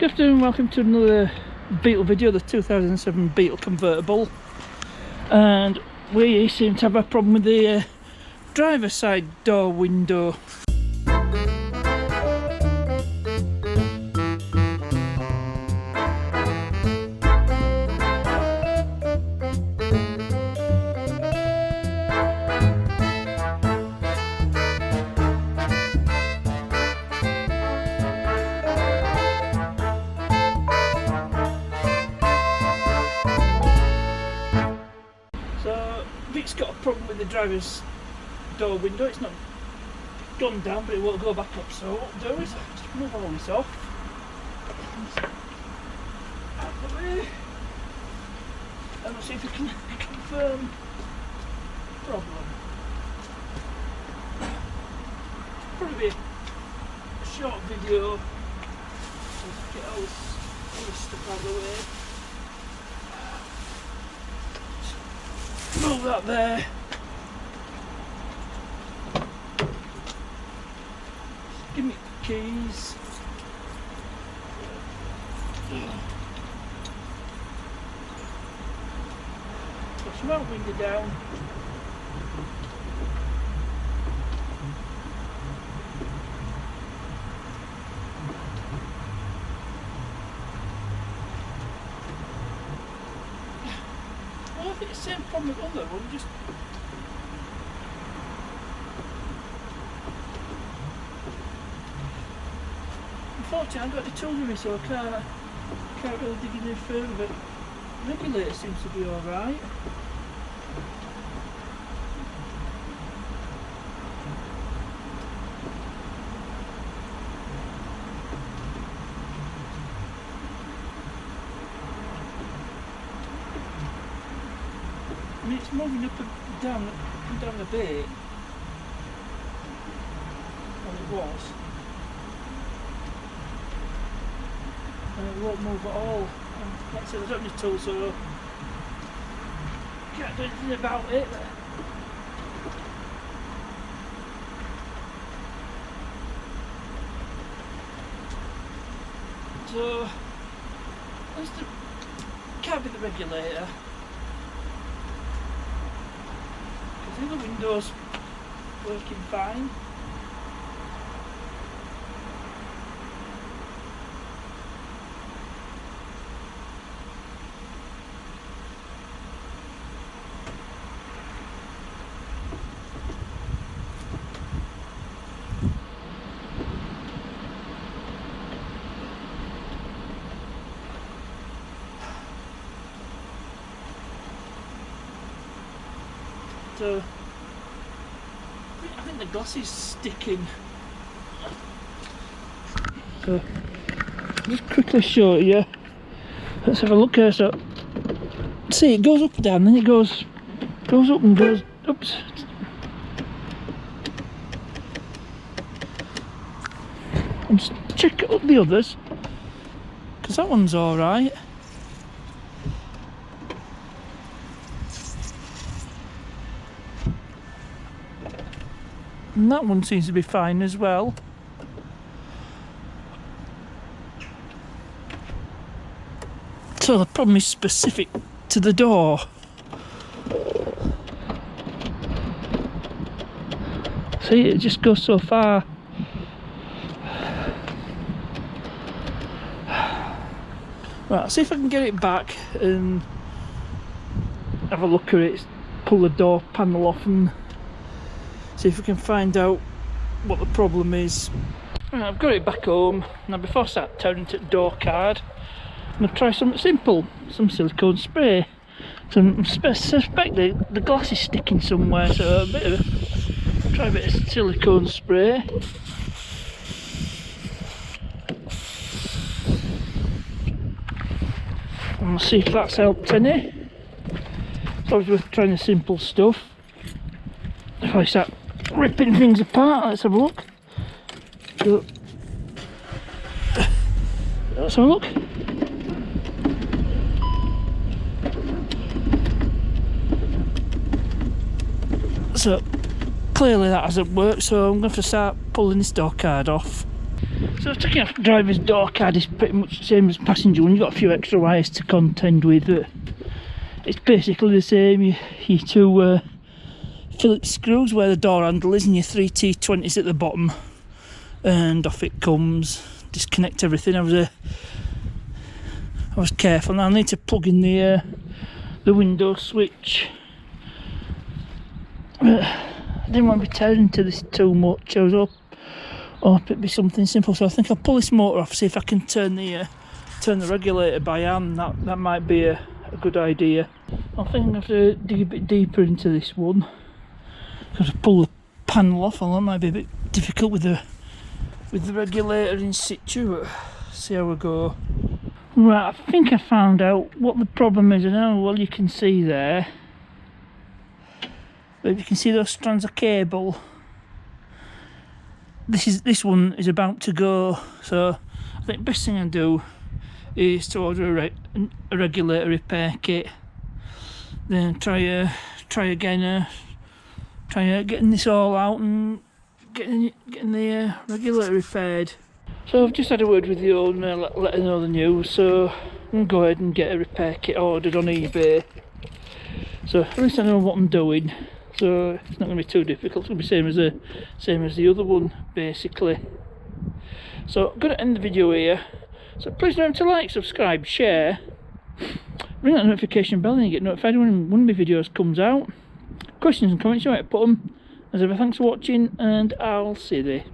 Good afternoon, welcome to another Beetle video, the 2007 Beetle convertible. And we seem to have a problem with the driver's side door window. It's got a problem with the driver's door window. It's not gone down, but it won't go back up. So what we'll do is just move all this off. Out the way. And we'll see if we can confirm the problem. Probably be a short video. Let's get all this stuff out of the way. Move that there. Give me the keys. Push my window down. I think it's the same problem with the other one, just unfortunately I haven't got any tools with me, so I can't really dig in any further, but the regulator seems to be alright. I mean, it's moving up and down a bit than it was, and it won't move at all. And like I said, there's not any tools, so can't do anything about it. So can't be the regulator. The other window's working fine. So I think the glass is sticking. So just quickly show you. Let's have a look here. So see, it goes up and down, then it goes up and goes. Oops. And just check up the others, because that one's all right. And that one seems to be fine as well. So the problem is specific to the door. See, it just goes so far. Right, I'll see if I can get it back and have a look at it, pull the door panel off and see if we can find out what the problem is. Right, I've got it back home. Now before I start tearing into the door card, I'm going to try something simple, some silicone spray. So I suspect the glass is sticking somewhere, so try a bit of silicone spray. And we'll see if that's helped any. It's always worth trying the simple stuff. If I start ripping things apart, let's have a look. So, let's have a look. So clearly that hasn't worked, so I'm going to have to start pulling this door card off. So taking off driver's door card is pretty much the same as passenger one. You've got a few extra wires to contend with, but it's basically the same. Your two Phillips screws where the door handle is, and your 3 T20s at the bottom, and off it comes. Disconnect everything. I was careful. Now I need to plug in the window switch. I didn't want to be tearing into this too much. I was hoping it'd be something simple, so I think I'll pull this motor off, see if I can turn the regulator by hand. That might be a good idea. I think I have to dig a bit deeper into this one, because to pull the panel off, and that might be a bit difficult with the regulator in situ, but see how we go. Right, I think I found out what the problem is. I know, well, you can see there, but if you can see those strands of cable, this one is about to go. So I think the best thing I do is to order a regulator repair kit, then try again, getting this all out and getting the regulator repaired. So I've just had a word with the owner, let her know the news, so I'm going to go ahead and get a repair kit ordered on eBay. So at least I know what I'm doing, so it's not going to be too difficult. It's going to be same as the other one, basically. So I'm going to end the video here. So please remember to like, subscribe, share, ring that notification bell and you get notified when one of my videos comes out. Questions and comments, you might put them. As ever, thanks for watching, and I'll see you there.